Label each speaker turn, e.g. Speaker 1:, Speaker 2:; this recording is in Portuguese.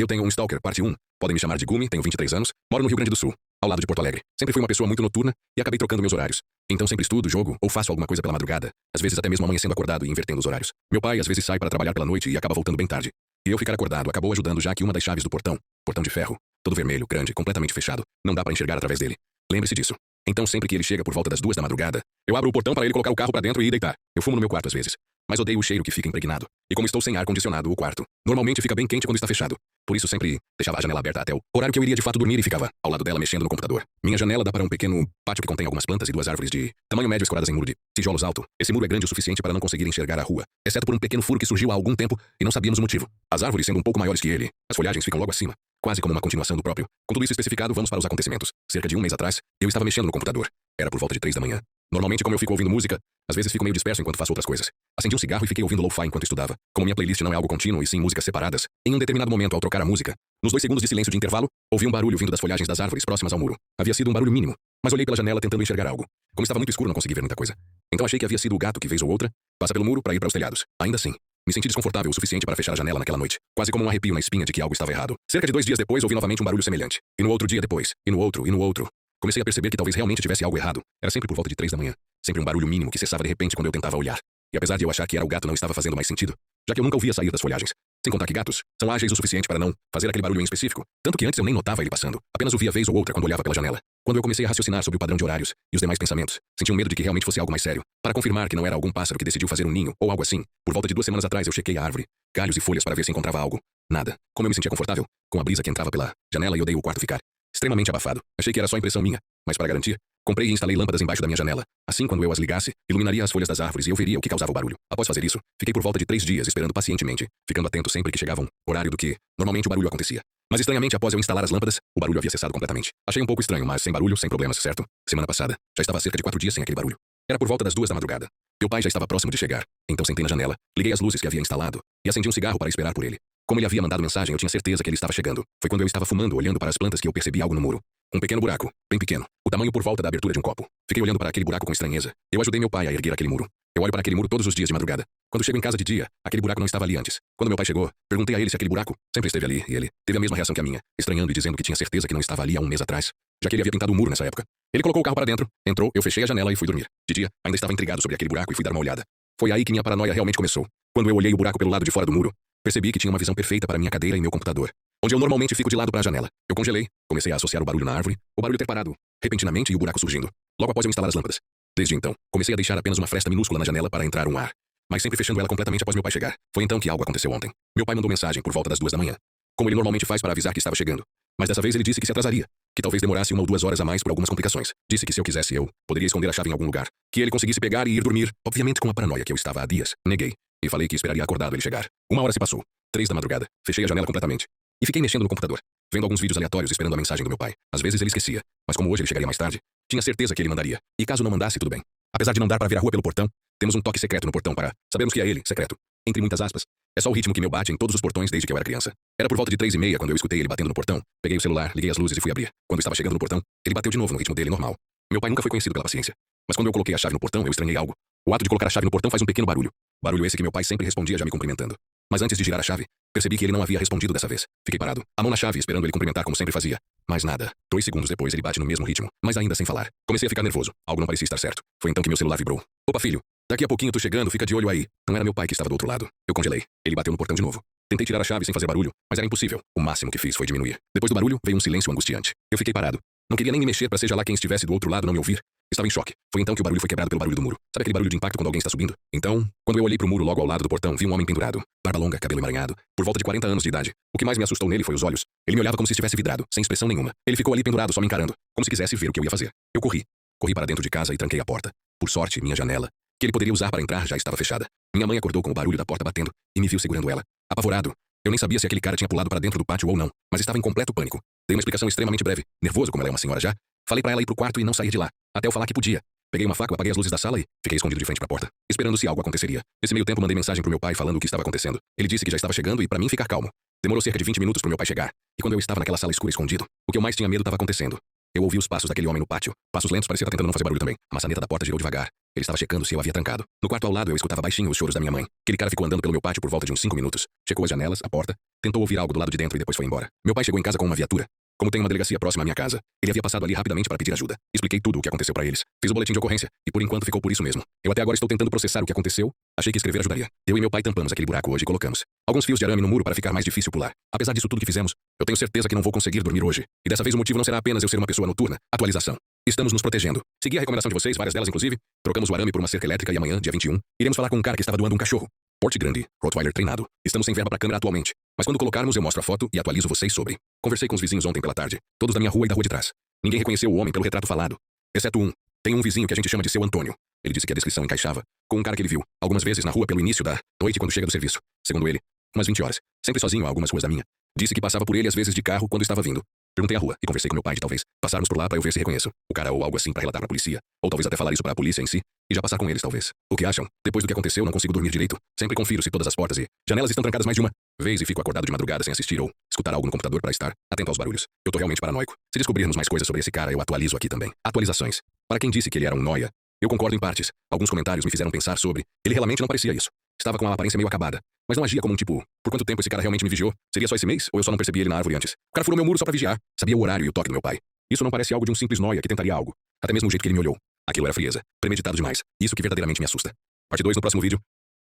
Speaker 1: Eu tenho um Stalker, parte 1. Podem me chamar de Gumi, tenho 23 anos, moro no Rio Grande do Sul, ao lado de Porto Alegre. Sempre fui uma pessoa muito noturna e acabei trocando meus horários. Então sempre estudo, jogo ou faço alguma coisa pela madrugada. Às vezes até mesmo amanhecendo acordado e invertendo os horários. Meu pai às vezes sai para trabalhar pela noite e acaba voltando bem tarde. E eu ficar acordado acabou ajudando, já que uma das chaves do portão de ferro, todo vermelho, grande, completamente fechado, não dá para enxergar através dele. Lembre-se disso. Então sempre que ele chega por volta das 2 da madrugada, eu abro o portão para ele colocar o carro para dentro e ir deitar. Eu fumo no meu quarto às vezes. Mas odeio o cheiro que fica impregnado. E como estou sem ar-condicionado, o quarto normalmente fica bem quente quando está fechado. Por isso sempre deixava a janela aberta até o horário que eu iria de fato dormir e ficava ao lado dela mexendo no computador. Minha janela dá para um pequeno pátio que contém algumas plantas e 2 árvores de tamanho médio escoradas em muro de tijolos alto. Esse muro é grande o suficiente para não conseguir enxergar a rua, exceto por um pequeno furo que surgiu há algum tempo e não sabíamos o motivo. As árvores sendo um pouco maiores que ele, as folhagens ficam logo acima, quase como uma continuação do próprio. Com tudo isso especificado, vamos para os acontecimentos. Cerca de um mês atrás, eu estava mexendo no computador. Era por volta de 3 da manhã. Normalmente, como eu fico ouvindo música, às vezes fico meio disperso enquanto faço outras coisas. Acendi um cigarro e fiquei ouvindo lo-fi enquanto estudava. Como minha playlist não é algo contínuo e sim músicas separadas, em um determinado momento, ao trocar a música, nos 2 segundos de silêncio de intervalo, ouvi um barulho vindo das folhagens das árvores próximas ao muro. Havia sido um barulho mínimo, mas olhei pela janela tentando enxergar algo. Como estava muito escuro, não consegui ver muita coisa. Então achei que havia sido o gato que, vez ou outra, passa pelo muro para ir para os telhados. Ainda assim, me senti desconfortável o suficiente para fechar a janela naquela noite, quase como um arrepio na espinha de que algo estava errado. Cerca de 2 dias depois, ouvi novamente um barulho semelhante. E no outro dia depois, e no outro. Comecei a perceber que talvez realmente tivesse algo errado. Era sempre por volta de 3 da manhã. Sempre um barulho mínimo que cessava de repente quando eu tentava olhar. E apesar de eu achar que era o gato, não estava fazendo mais sentido, já que eu nunca o via sair das folhagens. Sem contar que gatos são ágeis o suficiente para não fazer aquele barulho em específico. Tanto que antes eu nem notava ele passando. Apenas o via vez ou outra quando olhava pela janela. Quando eu comecei a raciocinar sobre o padrão de horários e os demais pensamentos, senti um medo de que realmente fosse algo mais sério. Para confirmar que não era algum pássaro que decidiu fazer um ninho ou algo assim, por volta de 2 semanas atrás eu chequei a árvore, galhos e folhas para ver se encontrava algo. Nada. Como eu me sentia confortável, com a brisa que entrava pela janela e odeio o quarto ficar extremamente abafado. Achei que era só impressão minha, mas para garantir, comprei e instalei lâmpadas embaixo da minha janela. Assim, quando eu as ligasse, iluminaria as folhas das árvores e eu veria o que causava o barulho. Após fazer isso, fiquei por volta de 3 dias esperando pacientemente, ficando atento sempre que chegava um horário do que normalmente o barulho acontecia. Mas estranhamente, após eu instalar as lâmpadas, o barulho havia cessado completamente. Achei um pouco estranho, mas sem barulho, sem problemas, certo? Semana passada, já estava há cerca de 4 dias sem aquele barulho. Era por volta das 2 da madrugada. Meu pai já estava próximo de chegar, então sentei na janela, liguei as luzes que havia instalado e acendi um cigarro para esperar por ele. Como ele havia mandado mensagem, eu tinha certeza que ele estava chegando. Foi quando eu estava fumando, olhando para as plantas, que eu percebi algo no muro. Um pequeno buraco, bem pequeno, o tamanho por volta da abertura de um copo. Fiquei olhando para aquele buraco com estranheza. Eu ajudei meu pai a erguer aquele muro. Eu olho para aquele muro todos os dias de madrugada. Quando chego em casa de dia, aquele buraco não estava ali antes. Quando meu pai chegou, perguntei a ele se aquele buraco sempre esteve ali, e ele teve a mesma reação que a minha, estranhando e dizendo que tinha certeza que não estava ali há um mês atrás, já que ele havia pintado o muro nessa época. Ele colocou o carro para dentro, entrou, eu fechei a janela e fui dormir. De dia, ainda estava intrigado sobre aquele buraco e fui dar uma olhada. Foi aí que minha paranoia realmente começou. Quando eu olhei o buraco pelo lado de fora do muro, percebi que tinha uma visão perfeita para minha cadeira e meu computador, onde eu normalmente fico de lado para a janela. Eu congelei, comecei a associar o barulho na árvore, o barulho ter parado repentinamente e o buraco surgindo, logo após eu instalar as lâmpadas. Desde então, comecei a deixar apenas uma fresta minúscula na janela para entrar um ar, mas sempre fechando ela completamente após meu pai chegar. Foi então que algo aconteceu ontem. Meu pai mandou mensagem por volta das 2 da manhã, como ele normalmente faz para avisar que estava chegando. Mas dessa vez ele disse que se atrasaria, que talvez demorasse 1 ou 2 horas a mais por algumas complicações. Disse que se eu quisesse eu poderia esconder a chave em algum lugar, que ele conseguisse pegar e ir dormir, obviamente com a paranoia que eu estava há dias. Neguei, e falei que esperaria acordado ele chegar. 1 hora se passou. 3 da madrugada. Fechei a janela completamente. E fiquei mexendo no computador, vendo alguns vídeos aleatórios esperando a mensagem do meu pai. Às vezes ele esquecia, mas como hoje ele chegaria mais tarde, tinha certeza que ele mandaria. E caso não mandasse, tudo bem. Apesar de não dar para ver a rua pelo portão, temos um toque secreto no portão para sabermos que é ele, secreto. Entre muitas aspas. É só o ritmo que meu bate em todos os portões desde que eu era criança. Era por volta de 3h30 quando eu escutei ele batendo no portão. Peguei o celular, liguei as luzes e fui abrir. Quando estava chegando no portão, ele bateu de novo no ritmo dele normal. Meu pai nunca foi conhecido pela paciência. Mas quando eu coloquei a chave no portão, eu estranhei algo. O ato de colocar a chave no portão faz um pequeno barulho. Barulho esse que meu pai sempre respondia já me cumprimentando. Mas antes de girar a chave, percebi que ele não havia respondido dessa vez. Fiquei parado, a mão na chave, esperando ele cumprimentar como sempre fazia. Mais nada. 2 segundos depois ele bate no mesmo ritmo, mas ainda sem falar. Comecei a ficar nervoso. Algo não parecia estar certo. Foi então que meu celular vibrou. Opa, filho. Daqui a pouquinho tô chegando, fica de olho aí. Não era meu pai que estava do outro lado. Eu congelei. Ele bateu no portão de novo. Tentei tirar a chave sem fazer barulho, mas era impossível. O máximo que fiz foi diminuir. Depois do barulho, veio um silêncio angustiante. Eu fiquei parado. Não queria nem me mexer para seja lá quem estivesse do outro lado não me ouvir. Estava em choque. Foi então que o barulho foi quebrado pelo barulho do muro. Sabe aquele barulho de impacto quando alguém está subindo? Então, quando eu olhei pro muro logo ao lado do portão, vi um homem pendurado. Barba longa, cabelo emaranhado, por volta de 40 anos de idade. O que mais me assustou nele foi os olhos. Ele me olhava como se estivesse vidrado, sem expressão nenhuma. Ele ficou ali pendurado, só me encarando, como se quisesse ver o que eu ia fazer. Eu corri. Corri para dentro de casa e tranquei a porta. Por sorte, minha janela, que ele poderia usar para entrar, já estava fechada. Minha mãe acordou com o barulho da porta batendo e me viu segurando ela. Apavorado. Eu nem sabia se aquele cara tinha pulado para dentro do pátio ou não, mas estava em completo pânico. Dei uma explicação extremamente breve, nervoso como ela é uma senhora já. Falei para ela ir pro quarto e não sair de lá, até eu falar que podia. Peguei uma faca, apaguei as luzes da sala e fiquei escondido de frente para a porta, esperando se algo aconteceria. Nesse meio tempo mandei mensagem pro meu pai falando o que estava acontecendo. Ele disse que já estava chegando e para mim ficar calmo. Demorou cerca de 20 minutos pro meu pai chegar, e quando eu estava naquela sala escura escondido, o que eu mais tinha medo estava acontecendo. Eu ouvi os passos daquele homem no pátio. Passos lentos, parecia estar tentando não fazer barulho também. A maçaneta da porta girou devagar. Ele estava checando se eu havia trancado. No quarto ao lado eu escutava baixinho os choros da minha mãe. Aquele cara ficou andando pelo meu pátio por volta de uns 5 minutos. Checou as janelas, a porta, tentou ouvir algo do lado de dentro e depois foi embora. Meu pai chegou em casa com uma viatura. Como tem uma delegacia próxima à minha casa, ele havia passado ali rapidamente para pedir ajuda. Expliquei tudo o que aconteceu para eles. Fiz o boletim de ocorrência e por enquanto ficou por isso mesmo. Eu até agora estou tentando processar o que aconteceu. Achei que escrever ajudaria. Eu e meu pai tampamos aquele buraco hoje e colocamos alguns fios de arame no muro para ficar mais difícil pular. Apesar disso tudo que fizemos, eu tenho certeza que não vou conseguir dormir hoje. E dessa vez o motivo não será apenas eu ser uma pessoa noturna. Atualização. Estamos nos protegendo. Segui a recomendação de vocês, várias delas inclusive. Trocamos o arame por uma cerca elétrica e amanhã, dia 21, iremos falar com um cara que estava doando um cachorro. Porte grande, Rottweiler treinado. Estamos sem verba para câmera atualmente. Mas quando colocarmos eu mostro a foto e atualizo vocês sobre. Conversei com os vizinhos ontem pela tarde. Todos da minha rua e da rua de trás. Ninguém reconheceu o homem pelo retrato falado. Exceto um. Tem um vizinho que a gente chama de seu Antônio. Ele disse que a descrição encaixava com um cara que ele viu algumas vezes na rua pelo início da noite quando chega do serviço. Segundo ele, umas 20 horas. Sempre sozinho a algumas ruas da minha. Disse que passava por ele às vezes de carro quando estava vindo. Perguntei a rua e conversei com meu pai de talvez passarmos por lá para eu ver se reconheço o cara ou algo assim para relatar pra polícia. Ou talvez até falar isso pra polícia em si e já passar com eles talvez. O que acham? Depois do que aconteceu não consigo dormir direito. Sempre confiro se todas as portas e janelas estão trancadas mais de uma vez e fico acordado de madrugada sem assistir ou escutar algo no computador para estar atento aos barulhos. Eu tô realmente paranoico. Se descobrirmos mais coisas sobre esse cara eu atualizo aqui também. Atualizações. Para quem disse que ele era um nóia, eu concordo em partes. Alguns comentários me fizeram pensar sobre. Ele realmente não parecia isso. Estava com uma aparência meio acabada. Mas não agia como um tipo, por quanto tempo esse cara realmente me vigiou? Seria só esse mês? Ou eu só não percebi ele na árvore antes? O cara furou meu muro só pra vigiar. Sabia o horário e o toque do meu pai. Isso não parece algo de um simples nóia que tentaria algo. Até mesmo o jeito que ele me olhou. Aquilo era frieza. Premeditado demais. Isso que verdadeiramente me assusta. Parte 2 no próximo vídeo.